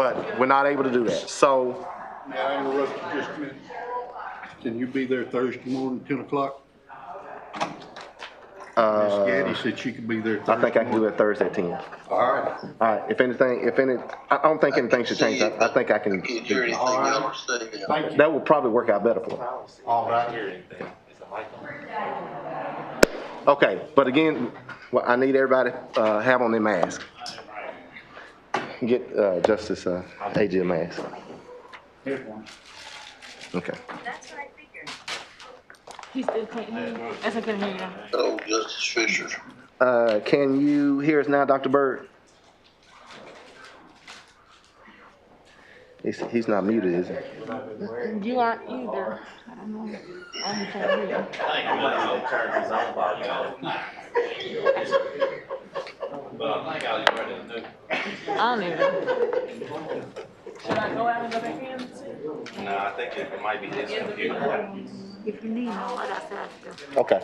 but we're not able to do that. So. May I interrupt you just a minute? Can you be there Thursday morning, 10 o'clock? Miss Gaddy said she could be there Thursday I think I can do it Thursday at 10. All right. All right. If I don't think anything should change. I think I can. Can't hear anything else. Thank you. That will probably work out better for us. All right. Okay, but again, I need everybody have on their mask. Get Justice AJ a mask. Here's one. Okay. That's what I figured. He still can't hear you. That's okay to hear you now. Oh, Justice Fisher. Can you hear us now, Dr. Bird? He's not muted, is he? You aren't either. I don't know. I'm trying to hear you. I don't even. Should I go out and go back in? No, I think it might be his computer. If you need, no, I got staff to. Okay.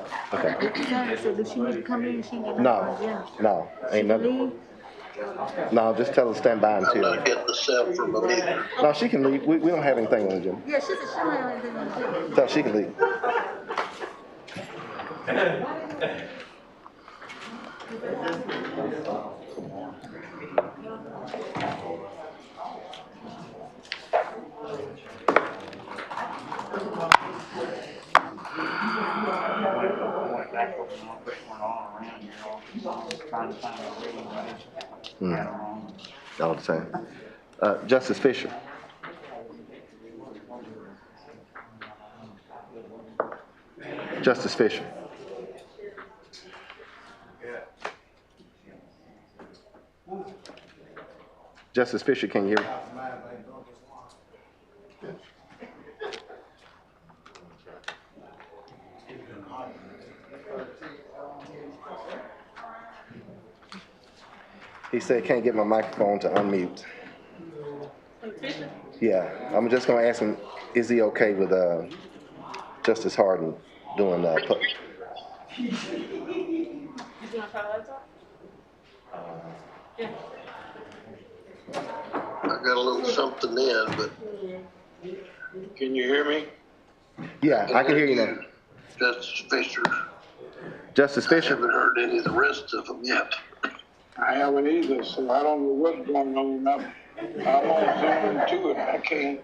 So does she need to come in? She can get No, ain't nothing. leave? No, just tell her to stand by I'm until. not getting the cell from them either. No, she can leave. We don't have anything on the agenda. Yeah, she said she don't have anything to do. Tell her she can leave. All the same. Justice Fisher. Justice Fisher. Justice Fisher, can you hear me? He said can't get my microphone to unmute. Yeah, I'm just gonna ask him, is he okay with Justice Harden doing You gonna try the laptop? Yeah. I got a little something in, but can you hear me? Yeah, I can hear you now. Justice Fisher. Justice I Fisher? haven't heard any of the rest of them yet. I haven't either, so I don't know what's going on. I'm on Zoom too, and I can't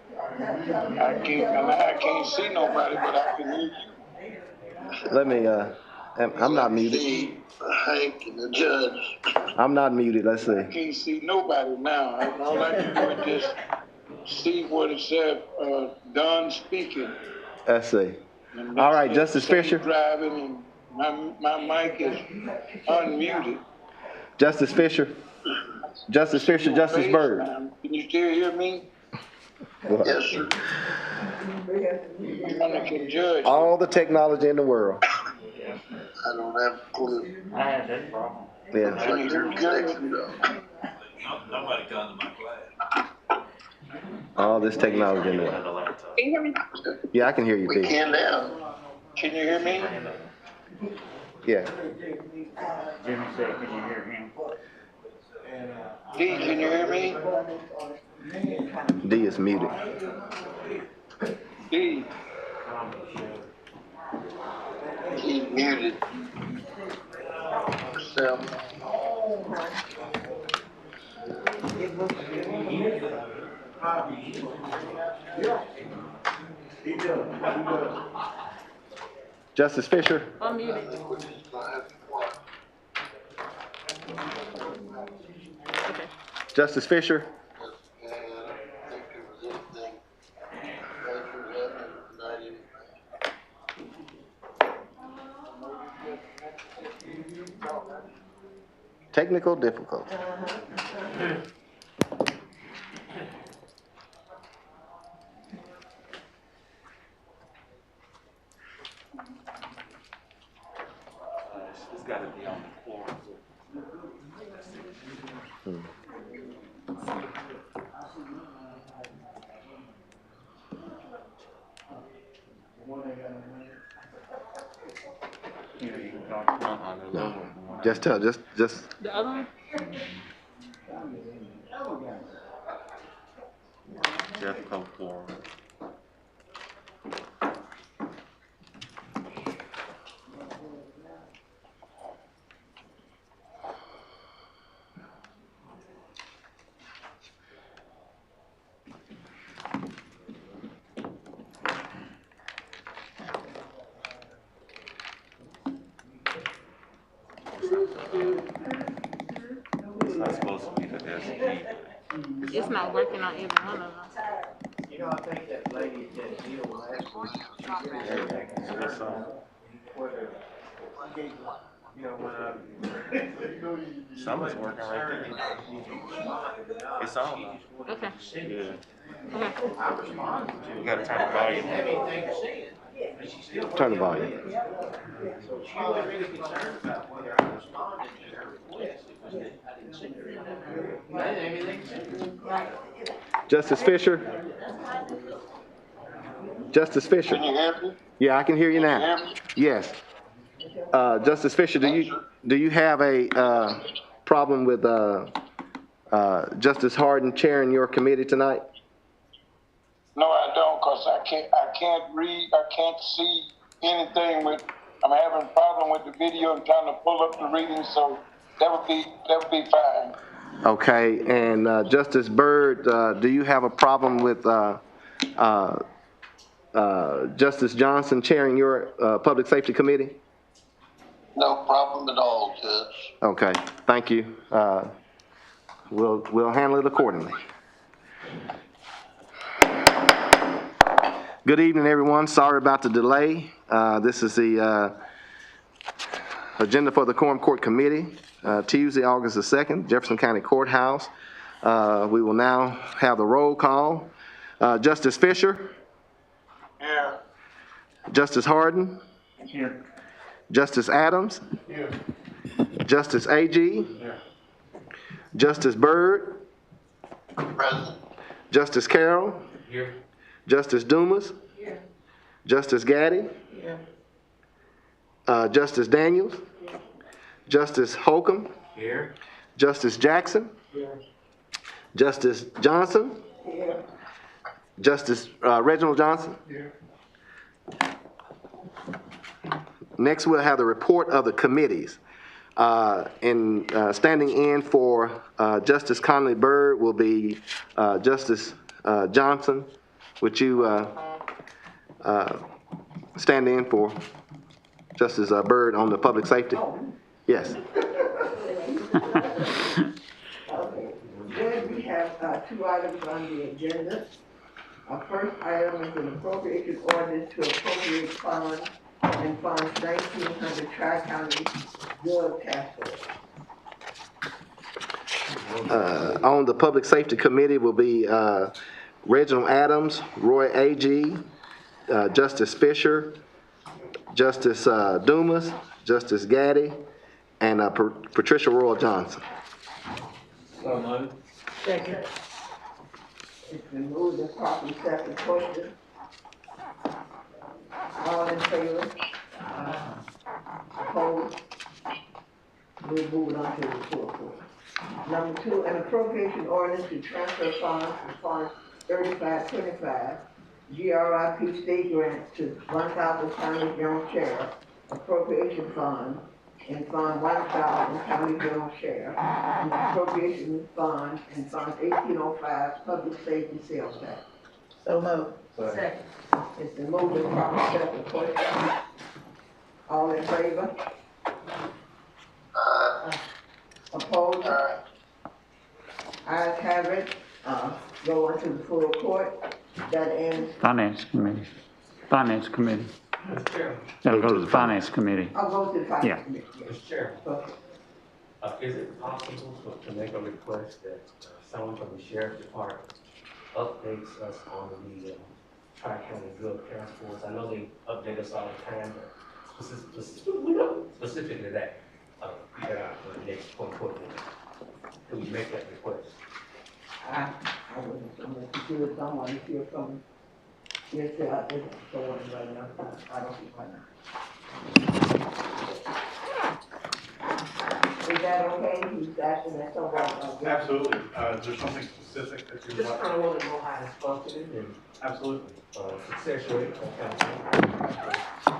see nobody, but I can hear you. Let me, I'm not muted. See Hank and the judge. I'm not muted, let's see. I can't see nobody now. All I can do is just see what it said, done speaking. Let's see. All right, Justice Fisher. Driving and my mic is unmuted. Justice Fisher. Justice Fisher, Justice Bird. Can you still hear me? Yes, sir. I can judge. All the technology in the world. I don't have a clue. I had that problem. Yeah. Can you hear me, Judge? Nobody come to my class. All this technology in there. Can you hear me? Yeah, I can hear you, We D. can now. Can you hear me? Yeah. Jimmy said, can you hear him? D, can you hear me? D is muted. D. He's muted. So, Justice Fisher. I'm muted. Okay. Justice Fisher. and I don't think there was anything major happening tonight anyway. Technical difficulty. It's got to be on the floor. No. Just tell, just. The other one? Jefferson Quorum. It's not supposed to be the designee. It's not working on either one of them. You know, I think that lady that deal last week, she said that. That's all. You know, when Something's working right there. It's on though. Okay. Yeah. Okay. You gotta turn the volume have up. anything to say, but she still. Turn the volume. So she was really concerned about whether I responded to her request. It was that I didn't send her. I didn't have anything to say. Justice Fisher? Justice Fisher? Can you hear me? Yeah, I can hear you Can you now. hear me? Yes. Justice Fisher, do you have a problem with Justice Harden chairing your committee tonight? No, I don't, cause I can't read, I can't see anything I'm having a problem with the video and trying to pull up the reading, so that would be fine. Okay, and Justice Byrd, do you have a problem with Justice Johnson chairing your Public Safety Committee? No problem at all, Judge. Okay, thank you. We'll handle it accordingly. Good evening, everyone. Sorry about the delay. This is the agenda for the Quorum Court Committee, Tuesday, August the 2nd, Jefferson County Courthouse. We will now have the roll call. Justice Fisher? Yeah. Justice Harden? Here. Justice Adams? Here. Justice Agee? Justice Byrd? Present. Justice Carroll? Here. Justice Dumas? Here. Justice Gaddy? Here. Justice Daniels? Justice Holcomb? Here. Justice Jackson? Justice Johnson? Justice Reginald Johnson? Next, we'll have the report of the committees. Standing in for Justice Conley Byrd will be Justice Johnson. Would you stand in for Justice Byrd on the public safety? Yes. Then we have two items on the agenda. Our first item is an appropriation ordinance to appropriate funds and funds 1,900 Tri-County Drug Task Force. On the Public Safety Committee will be Reginald Adams, Roy Agee, Justice Fisher, Justice Dumas, Justice Gaddy, and Patricia Royal Johnson. So moved. Second. It's been moved and properly second. Question? All in favor? Opposed? We'll move on to the full court. Number two, an appropriation ordinance to transfer funds from Fund 3525, GRIP state grant to 1,000 County General Sheriff Appropriation Fund and Fund 1,000 County General Sheriff, and Appropriation Fund and Fund 1805 Public Safety Sales Tax. So moved. Second. It's been moved and properly second. Question? All in favor? Opposed? Ayes have it. Go on to the full court. That ends. Finance Committee. Finance Committee. Mr. Chairman. That'll go to the Finance Committee. I'll go to the finance Yeah. committee. Yes. Mr. Chairman. Okay. Is it possible to make a request that someone from the sheriff's department updates us on the Tri-County Drug Task Force? I know they update us all the time, but specifically that, get out for the next court meeting. Can we make that request? I wasn't sure if someone is here from, yes, I think someone right now. I don't think right now. Is that okay? to asking that someone. Absolutely. Is there something specific that you would Just like? kind of want to know how it's functioning and, Absolutely. success rate, that kind of thing.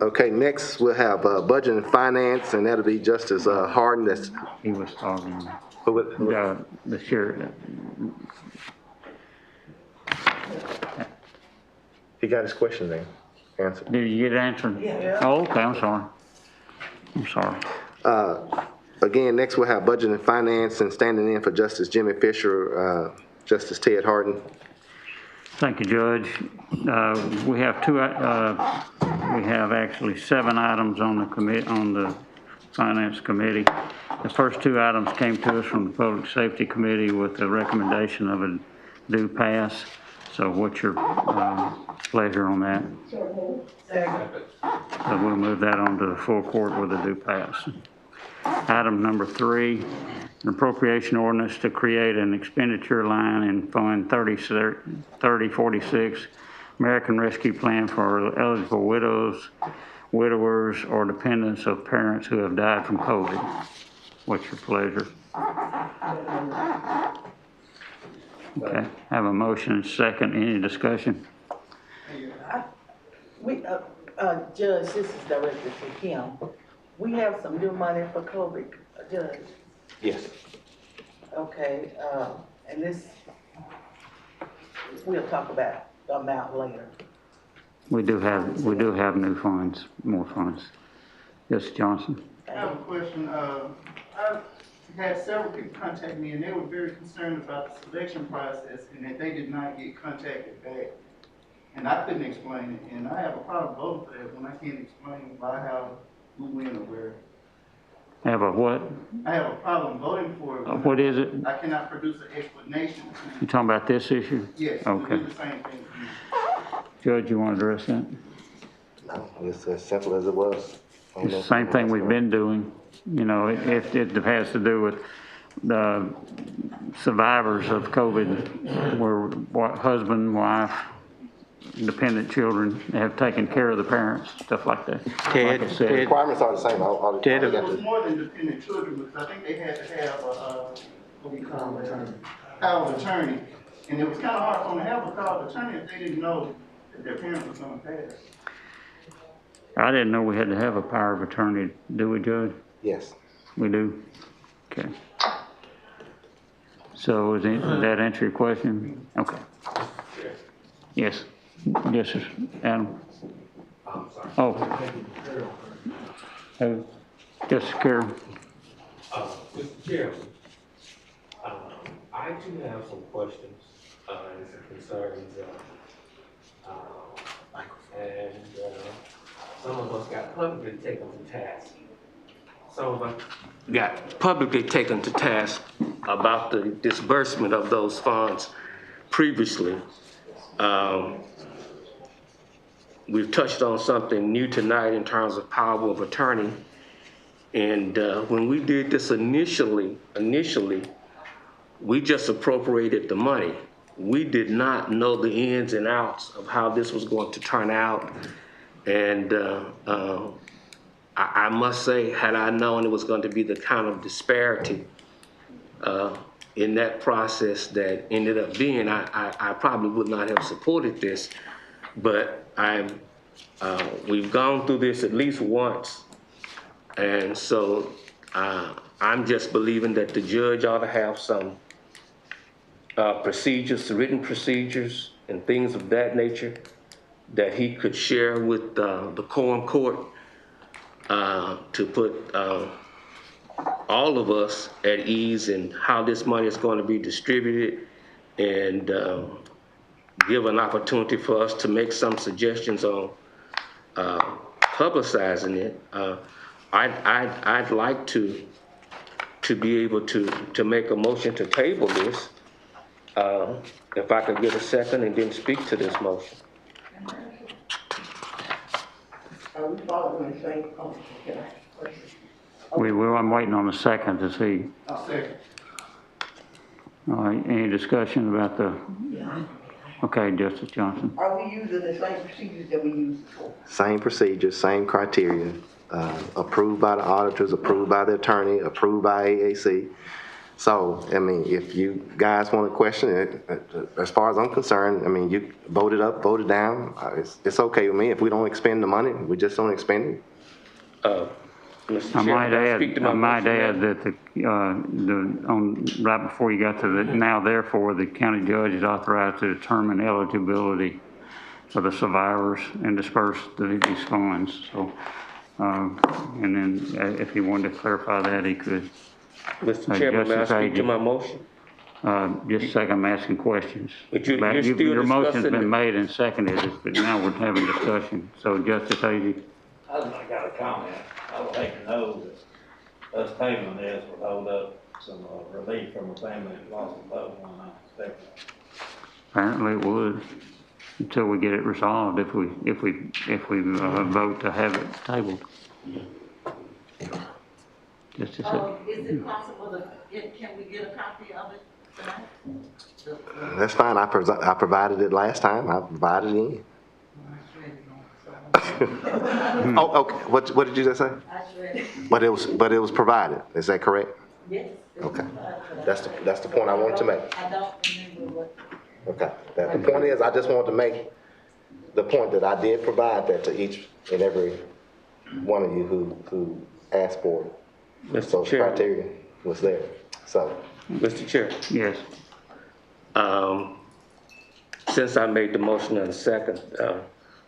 Okay, next we'll have budget and finance, and that'll be Justice Harden. That's He was talking, who- the sheriff. he got his question there answered. Did you get it answered? Yeah. Oh, okay, I'm sorry. I'm sorry. Again, next we'll have budget and finance, and standing in for Justice Jimmy Fisher, Justice Ted Harden. Thank you, Judge. We have we have actually 7 items on the Finance Committee. The first 2 items came to us from the Public Safety Committee with the recommendation of a due pass. So what's your pleasure on that? So we'll move that on to the full court with a due pass. Item number 3, an appropriation ordinance to create an expenditure line in Fund 3046, American Rescue Plan for eligible widows, widowers, or dependents of parents who have died from COVID. What's your pleasure? Okay, have a motion and second. Any discussion? Judge, this is directed to him. We have some new money for COVID, Judge. Yes. Okay, and this, we'll talk about the amount later. We do have new funds, more funds. Yes, Johnson? I have a question. I've had several people contact me, and they were very concerned about the selection process and that they did not get contacted back. And I couldn't explain it, and I have a problem voting for that when I can't explain why, how, who, when, or where. Have a what? I have a problem voting for it. What is it? I cannot produce an explanation. You talking about this issue? Yes, Okay. we do the same thing. Judge, you want to address that? No, it's as simple as it was. It's the same thing we've been doing. You know, if it has to do with the survivors of COVID, where husband, wife, dependent children have taken care of the parents, stuff like that. Ted, Like I said, the requirements are the same. It was more than dependent children, because I think they had to have a, what do you call it? Power of attorney. And it was kind of hard for them to have a power of attorney if they didn't know that their parent was gonna pass. I didn't know we had to have a power of attorney. Do we, Judge? Yes. We do? Okay. So does that answer your question? Okay. Yes. Yes, sir. Adam? Oh. Justice Carroll? Mr. Chairman, I do have some questions, and some concerns, and some of us got publicly taken to task. Some of us got publicly taken to task about the disbursement of those funds previously. We've touched on something new tonight in terms of power of attorney. And when we did this initially, we just appropriated the money. We did not know the ins and outs of how this was going to turn out. And I must say, had I known it was going to be the kind of disparity in that process that ended up being, I probably would not have supported this. But we've gone through this at least once. And so I'm just believing that the judge ought to have some procedures, written procedures and things of that nature that he could share with the Quorum Court to put all of us at ease in how this money is going to be distributed, and give an opportunity for us to make some suggestions on publicizing it. I'd like to be able to make a motion to table this. If I could get a second and then speak to this motion. Are we following the same, can I? I'm waiting on a second to see. Second. All right, any discussion about the, okay, Justice Johnson? Are we using the same procedures that we used before? Same procedures, same criteria. approved by the auditors, approved by the attorney, approved by AAC. So, I mean, if you guys want to question it, as far as I'm concerned, I mean, you vote it up, vote it down. It's okay with me. If we don't expend the money, we just don't expend it. I might add that right before you got to the, now therefore, the county judge is authorized to determine eligibility for the survivors and disperse these funds. So, and then if he wanted to clarify that, he could. Mr. Chairman, may I speak to my motion? Just a second, I'm asking questions. But you're still your motion's discussing been made and seconded, but now we're having discussion. So Justice Agee. I got a comment. I would like to know that us tabling this would hold up some relief from a family that lost a loved one unexpectedly. Apparently it would, until we get it resolved, if we vote to have it tabled. Just a second. Is it possible can we get a copy of it tonight? That's fine. I provided it last time. I provided it in. Oh, okay. What did you just say? But it was provided. Is that correct? Yes. Okay. That's the point I wanted to make. I don't remember what. Okay. The point is, I just wanted to make the point that I did provide that to each and every one of you who asked for it. So the criteria was there. So. Mr. Chair. Yes. Since I made the motion in a second,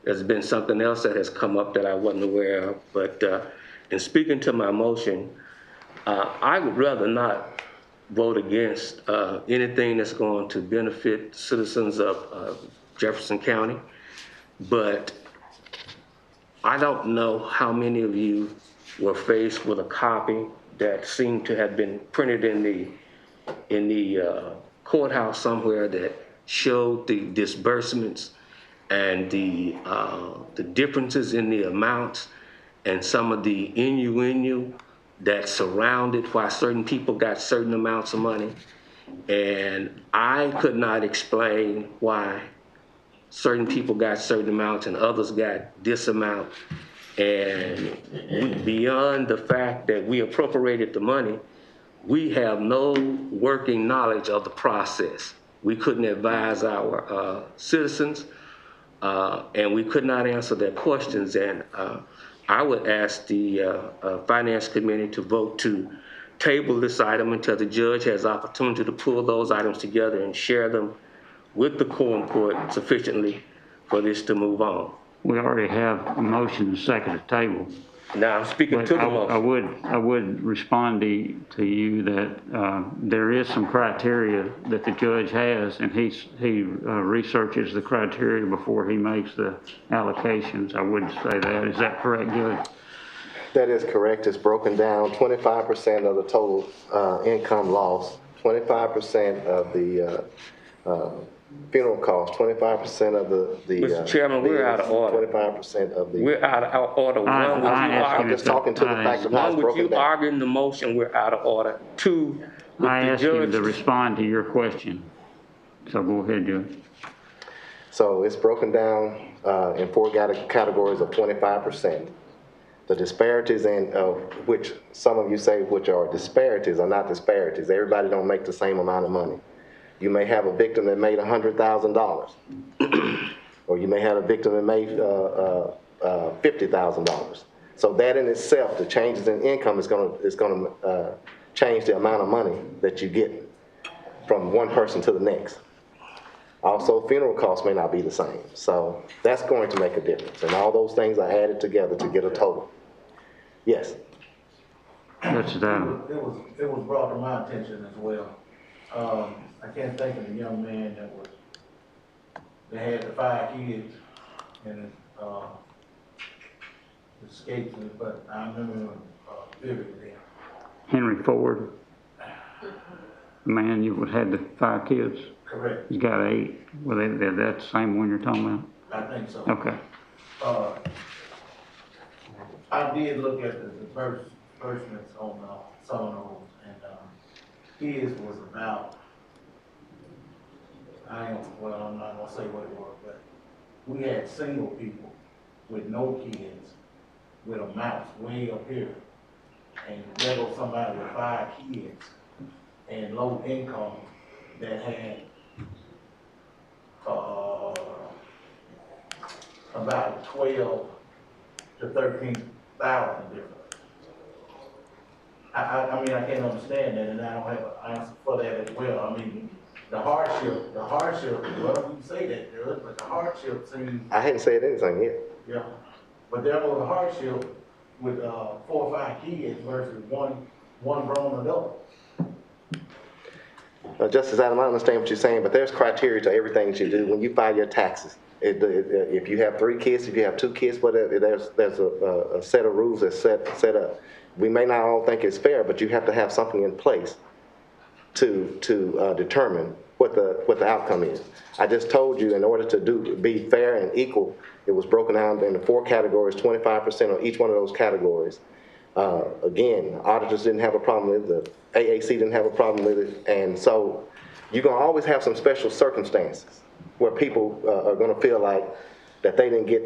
there's been something else that has come up that I wasn't aware of. But in speaking to my motion, I would rather not vote against anything that's going to benefit citizens of Jefferson County. But I don't know how many of you were faced with a copy that seemed to have been printed in the courthouse somewhere that showed the disbursements and the differences in the amounts and some of the innuendo that surrounded why certain people got certain amounts of money. And I could not explain why certain people got certain amounts and others got this amount. And beyond the fact that we appropriated the money, we have no working knowledge of the process. We couldn't advise our citizens, and we could not answer their questions. And I would ask the Finance Committee to vote to table this item until the judge has opportunity to pull those items together and share them with the Quorum Court sufficiently for this to move on. We already have a motion to second the table. Now I'm speaking to the motion. I would respond to you that there is some criteria that the judge has, and he researches the criteria before he makes the allocations. I would say that. Is that correct, Judge? That is correct. It's broken down 25% of the total income loss, 25% of the funeral costs, 25% of the Mr. Chairman, we're out of order. 25% of the. We're out of order. One, I'm just talking to the fact of how it's broken you down. arguing the motion, we're out of order. Two, I asked him to respond to your question. So go ahead, Judge. So it's broken down in four categories of 25%. The disparities in which some of you say which are disparities are not disparities. Everybody don't make the same amount of money. You may have a victim that made $100,000, or you may have a victim that made $50,000. So that in itself, the changes in income is going to change the amount of money that you get from one person to the next. Also, funeral costs may not be the same. So that's going to make a difference. And all those things are added together to get a total. Yes? That's that. It was brought to my attention as well. I can't think of the young man that had the 5 kids and escaped, but I remember him vividly. Henry Ford, the man you had the 5 kids. Correct. He's got 8. Well, that's the same one you're talking about? I think so. Okay. I did look at the disbursements on some of those, and his was about, I'm not gonna say what it was, but we had single people with no kids with a mouse way up here. And there goes somebody with 5 kids and low income that had, about 12 to 13,000 different. I mean, I can't understand that, and I don't have an answer for that as well. I mean, the hardship, well, you say that, Judge, but the hardship seems. I hadn't said anything yet. Yeah, but there was a hardship with 4 or 5 kids versus one grown adult. Justice Adam, I understand what you're saying, but there's criteria to everything that you do when you file your taxes. If you have 3 kids, if you have 2 kids, whatever, there's a set of rules that's set up. We may not all think it's fair, but you have to have something in place to determine what the outcome is. I just told you in order to be fair and equal, it was broken down into 4 categories, 25% on each one of those categories. Again, auditors didn't have a problem with it, the AAC didn't have a problem with it, and so you're gonna always have some special circumstances where people are gonna feel like that they didn't get,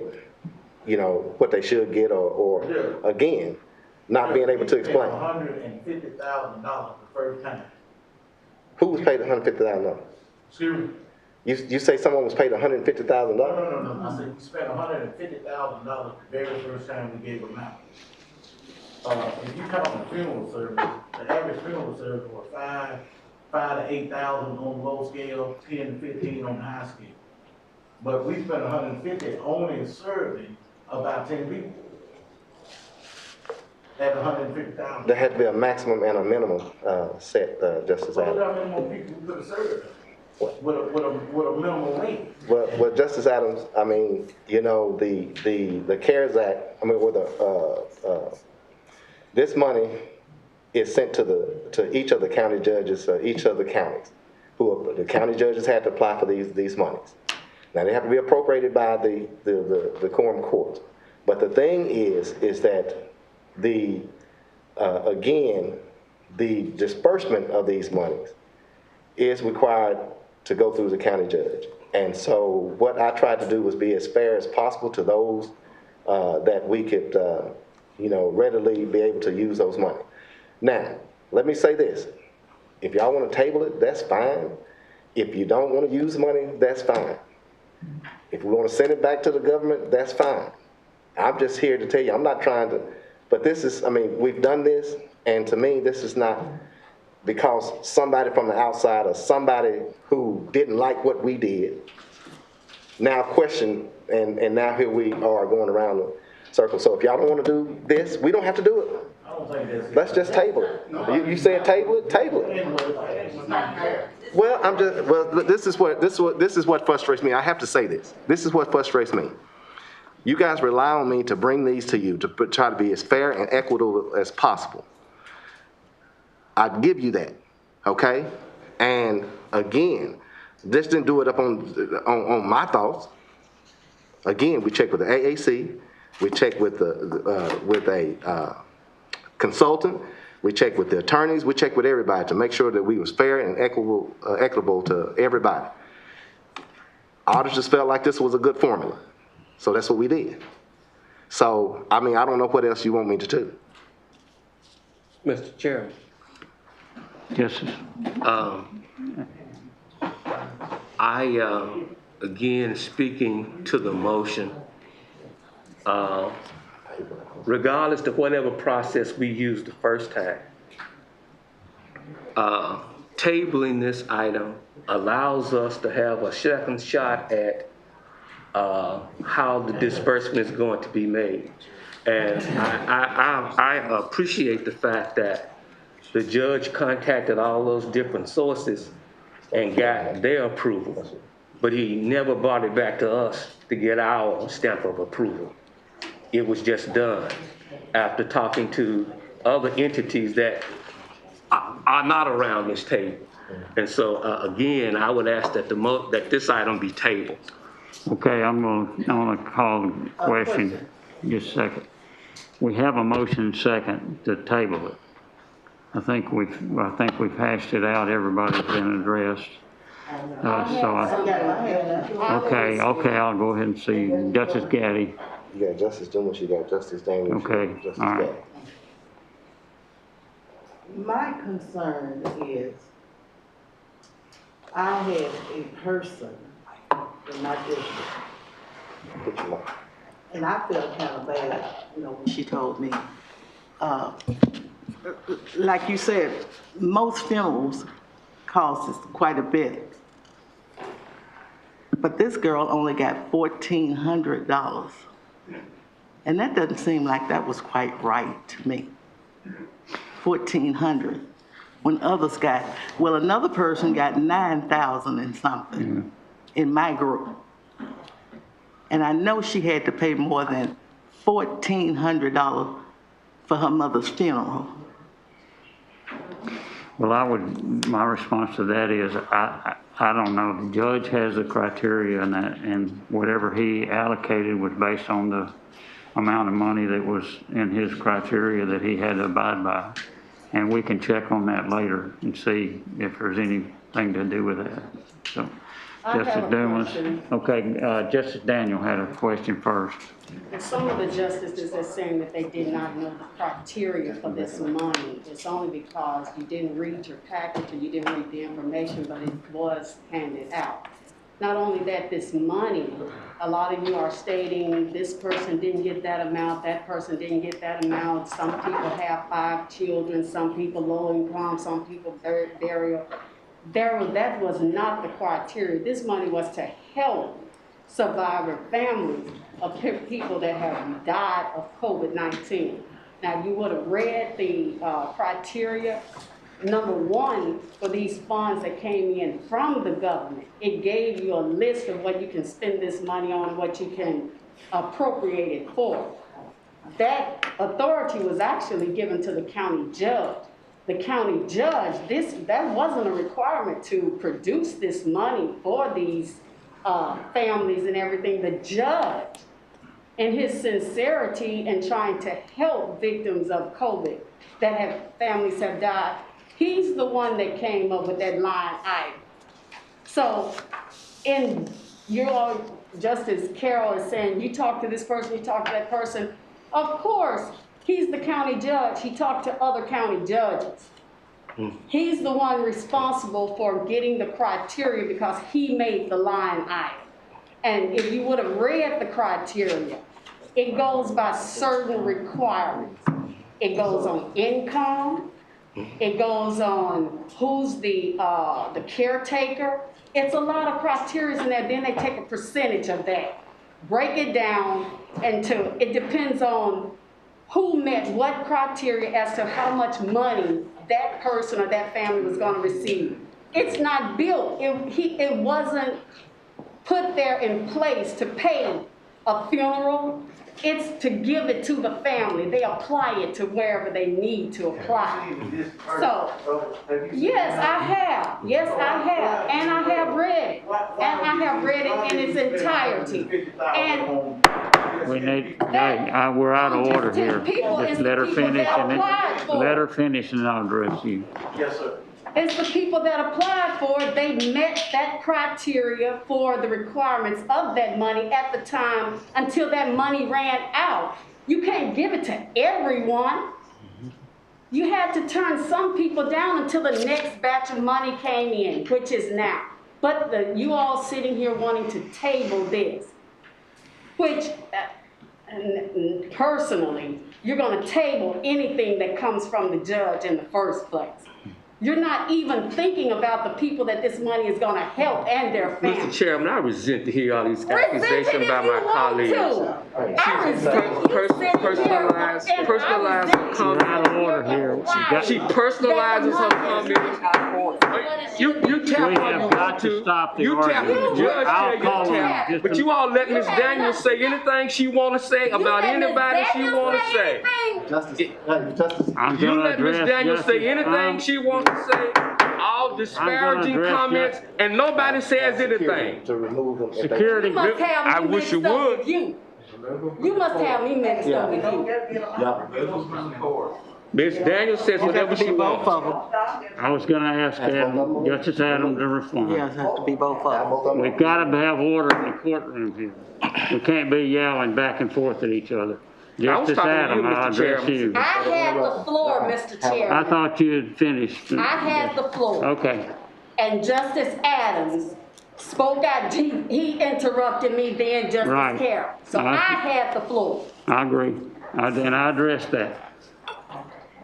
you know, what they should get, or again, not being able to explain. $150,000 the first time. Who was paid $150,000? Excuse me? You say someone was paid $150,000? No. I said we spent $150,000 the very first time we gave them out. If you count the funeral service, the average funeral service was $5,000 to $8,000 on the low scale, 10 to 15 on the high scale. But we spent $150 only serving about 10 people. At $150,000. There had to be a maximum and a minimum set, Justice What Adams. about minimum people we could have served? With a minimum wage? Well, Justice Adams, I mean, you know, the CARES Act, I mean, this money is sent to each of the county judges, each of the counties. The county judges had to apply for these monies. Now, they have to be appropriated by the quorum court. But the thing is that again, the disbursement of these monies is required to go through the county judge. And so what I tried to do was be as fair as possible to those that we could, you know, readily be able to use those money. Now, let me say this. If y'all want to table it, that's fine. If you don't want to use money, that's fine. If we want to send it back to the government, that's fine. I'm just here to tell you, I'm not trying to, but this is, I mean, we've done this, and to me, this is not because somebody from the outside or somebody who didn't like what we did now question, and now here we are going around the circle. So if y'all don't want to do this, we don't have to do it. I don't think that's. Let's just table it. You said table it, table it. It's not fair. Well, this is what frustrates me. I have to say this. This is what frustrates me. You guys rely on me to bring these to you to try to be as fair and equitable as possible. I give you that, okay? And again, this didn't do it up on my thoughts. Again, we checked with the AAC, we checked with a consultant, we checked with the attorneys, we checked with everybody to make sure that we was fair and equitable to everybody. Auditors felt like this was a good formula, so that's what we did. So, I mean, I don't know what else you want me to do. Mr. Chairman. Yes, sir. Again, speaking to the motion, regardless of whatever process we used the first time, tabling this item allows us to have a second shot at how the disbursement is going to be made. And I appreciate the fact that the judge contacted all those different sources and got their approval, but he never brought it back to us to get our stamp of approval. It was just done after talking to other entities that are not around this table. And so, again, I would ask that that this item be tabled. Okay, I'm gonna call the question just a second. We have a motion second to table it. I think we've hashed it out. Everybody's been addressed. I Okay, I'll go ahead and see. Justice Gaddy. You got Justice Dumas, you got Justice Daniels. Okay, Justice all right. Gay. My concern is, I had a person in my district, Put your mic. and I felt kind of bad, you know, when she told me, like you said, most funerals cost us quite a bit. But this girl only got $1,400. And that doesn't seem like that was quite right to me. $1,400. When others got, well, another person got $9,000 and something in my group. And I know she had to pay more than $1,400 for her mother's funeral. Well, my response to that is, I don't know. The judge has the criteria and that, and whatever he allocated was based on the amount of money that was in his criteria that he had to abide by. And we can check on that later and see if there's anything to do with that. So, Justice Dumas. Okay, Justice Daniel had a question first. And some of the justices are saying that they did not know the criteria for this money. It's only because you didn't read your package or you didn't read the information, but it was handed out. Not only that, this money, a lot of you are stating this person didn't get that amount, that person didn't get that amount. Some people have 5 children, some people low income, some people burial. That was not the criteria. This money was to help survivor families of people that have died of COVID-19. Now, you would have read the criteria. Number one, for these funds that came in from the government, it gave you a list of what you can spend this money on, what you can appropriate it for. That authority was actually given to the county judge. The county judge, that wasn't a requirement to produce this money for these families and everything. The judge, in his sincerity in trying to help victims of COVID families have died, he's the one that came up with that line item. So, Justice Carroll is saying, you talk to this person, you talk to that person. Of course, he's the county judge. He talked to other county judges. He's the one responsible for getting the criteria because he made the line item. And if you would have read the criteria, it goes by certain requirements. It goes on income. It goes on who's the caretaker. It's a lot of criteria in there. Then they take a percentage of that, break it down it depends on who met what criteria as to how much money that person or that family was going to receive. It's not built. It wasn't put there in place to pay a funeral. It's to give it to the family. They apply it to wherever they need to apply. So, yes, I have. Yes, I have. And I have read it. And I have read it in its entirety. And we're out of order here. Just let her finish let her finish and I'll address you. Yes, sir. It's the people that applied for it. They met that criteria for the requirements of that money at the time until that money ran out. You can't give it to everyone. You had to turn some people down until the next batch of money came in, which is now. But you all sitting here wanting to table this, which personally, you're going to table anything that comes from the judge in the first place. You're not even thinking about the people that this money is going to help and their families. Mr. Chairman, I resent to hear all these accusations by my colleagues. Personalized comments. Out of order here. She personalizes her comments. You tap We on have you got to stop the argument. I'll call her. But you all let Ms. Daniels say anything she want to say about anybody she want to say. You let Ms. Daniels say anything she wants to say, all disparaging comments, and nobody says anything. Security. You must have me I wish you mixed up would. with you. You must have me mixed up with you. Ms. Daniels says whatever she Both wants. of them. I was gonna ask Justice Adams to respond. Yes, it has to be both of them. We've got to have order in the courtroom here. We can't be yelling back and forth at each other. Justice talking to you, Adams, I'll Mr. address Chairman. you. I had the floor, Mr. I Chairman. thought you had finished. I had the floor. Okay, And Justice Adams spoke out, he interrupted me then, Right. Justice Carroll. So I had the floor. I agree. And I addressed that.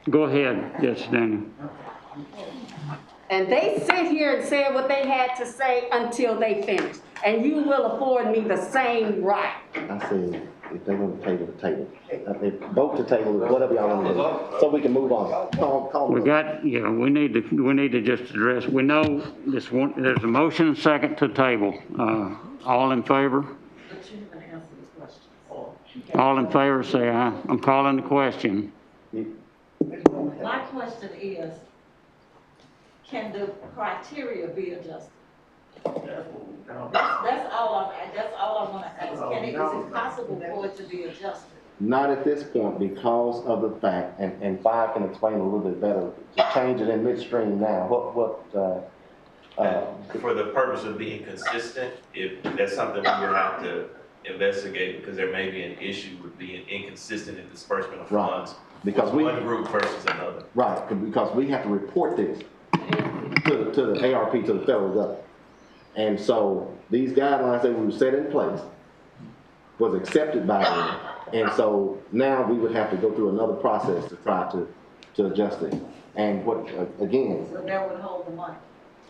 Go ahead, Justice Daniel. And they sit here and said what they had to say until they finished. And you will afford me the same right. I said, if they want to table the table, vote to table, whatever y'all want to do, so we can move on. Call We the- got, we need to just address, we know this one, there's a motion and second to table. All in favor? All in favor, say aye. I'm calling the question. My question is, can the criteria be adjusted? That's all I want to ask. Is it possible for it to be adjusted? Not at this point because of the fact, and Five can explain a little bit better, to change it in midstream now, For the purpose of being consistent, if that's something we would have to investigate, because there may be an issue with being inconsistent in disbursement of Right. funds. Because with one group versus another. Right, because we have to report this to the ARP, to the federal government. And so these guidelines that we set in place was accepted by them. And so now we would have to go through another process to try to adjust it. And what, again, So that would hold the money.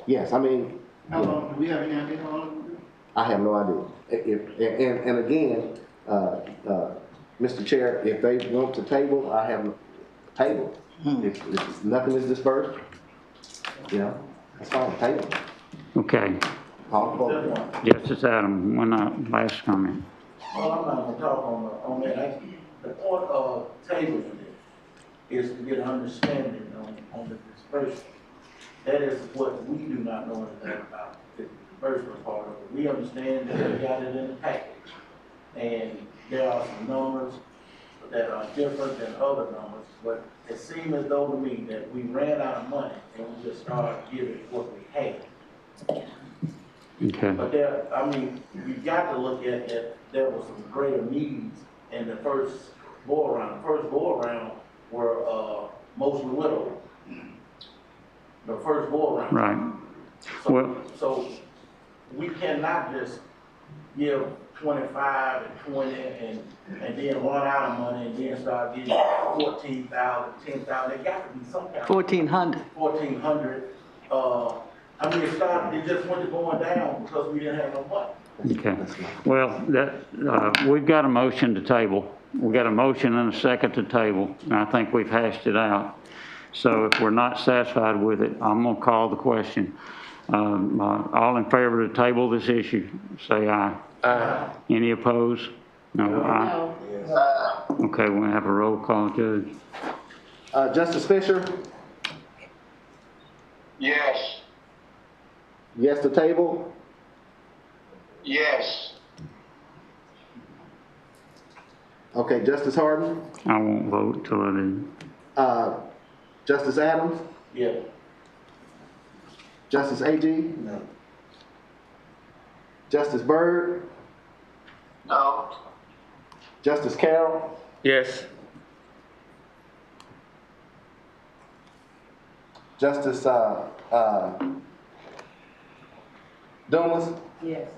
yes, I mean, How long, do we have any idea how long it will be? I have no idea. And again, Mr. Chair, if they want to table, I have table. If nothing is dispersed, that's fine, table. Okay. Justice Adams, last comment. Well, I'm not gonna talk on that. The point of tabling it is to get an understanding on the disbursement. That is what we do not know anything about, the disbursement part of it. We understand that we got it in the package. And there are some numbers that are different than other numbers, but it seemed as though to me that we ran out of money and we just started giving what we had. Okay. But you got to look at that there were some greater needs in the first go around. The first go around were mostly widows. The first go around. Right. So we cannot just give 25 and 20 and then run out of money and then start getting 14,000, 10,000. There got to be some kind of 1,400. 1,400. It just went to going down because we didn't have no money. Okay. Well, we've got a motion to table. We've got a motion and a second to table, and I think we've hashed it out. So if we're not satisfied with it, I'm gonna call the question. All in favor to table this issue, say aye. Aye. Any opposed? No. Aye. No. Okay, we'll have a roll call, Judge. Justice Fisher? Yes. Yes to table? Yes. Okay, Justice Harden? I won't vote till it is. Justice Adams? Yeah. Justice Agee? No. Justice Byrd? No. Justice Carroll? Yes. Justice Dumas? Yes.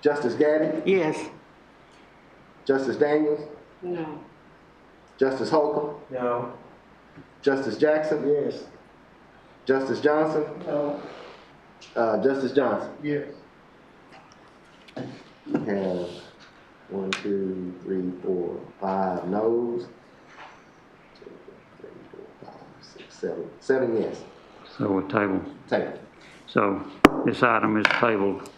Justice Gaddy? Yes. Justice Daniels? No. Justice Holcomb? No. Justice Jackson? Yes. Justice Johnson? No. Justice Johnson? Yes. We have 1, 2, 3, 4, 5 noes. 2, 3, 4, 5, 6, 7. 7 yes. So we'll table. Table. So this item is tabled.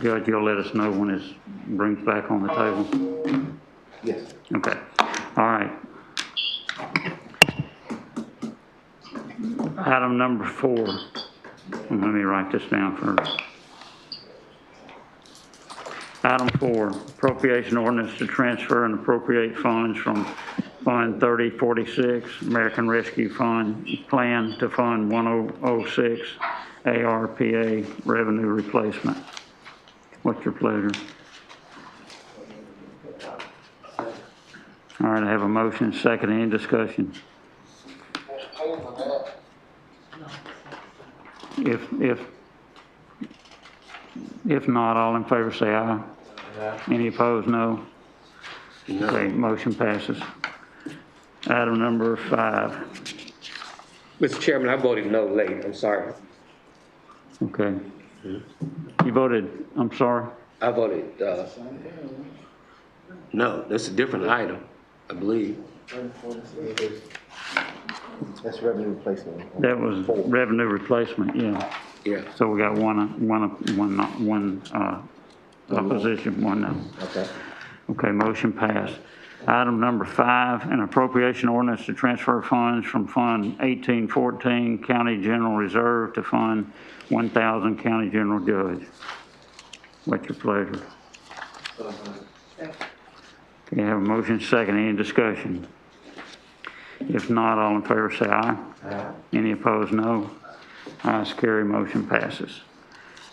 Judge, you'll let us know when this brings back on the table? Yes. Okay. All right. Item number 4. Let me write this down first. Item Item 4, appropriation ordinance to transfer and appropriate funds from Fund 3046, American Rescue Fund Plan to Fund 1006, ARPA Revenue Replacement. What's your pleasure? All right, I have a motion, second, any discussion? Just table that. If not, all in favor say aye. Any opposed, no. Okay, motion passes. Item number 5. Mr. Chairman, I voted no late, I'm sorry. Okay. You voted, I'm sorry? I voted, no, that's a different item, I believe. That's revenue replacement. That was revenue replacement, yeah. Yeah. So we got one opposition, one no. Okay. Okay, motion passed. Item number 5, an appropriation ordinance to transfer funds from Fund 1814 County General Reserve to Fund 1000 County General Judge. What's your pleasure? Okay, I have a motion, second, any discussion? If not, all in favor say aye. Aye. Any opposed, no. Ayes, carry, motion passes.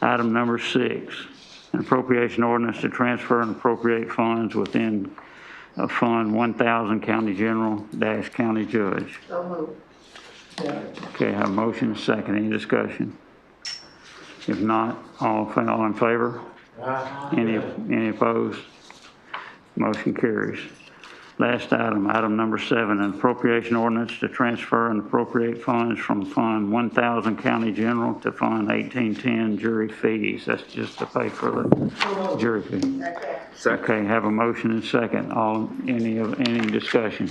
Item number 6, an appropriation ordinance to transfer and appropriate funds within Fund 1000 County General - County Judge. So moved. Okay, I have a motion, second, any discussion? If not, all in favor? Any opposed? Motion carries. Last item, item number 7, an appropriation ordinance to transfer and appropriate funds from Fund 1000 County General to Fund 1810 jury fees. That's just to pay for the jury fee. Okay, have a motion and second. Any discussion?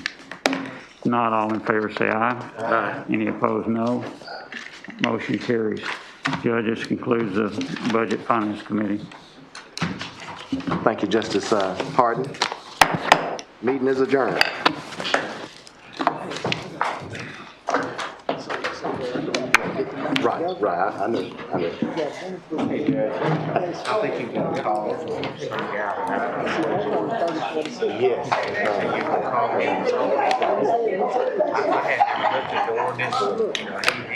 Not all in favor say aye. Aye. Any opposed, no. Motion carries. Judge, this concludes the Budget Finance Committee. Thank you, Justice Harden. Meeting is adjourned. Right, I know. I think you can call from some guy. Yes. You can call me. I had him look at the ordinance, you know,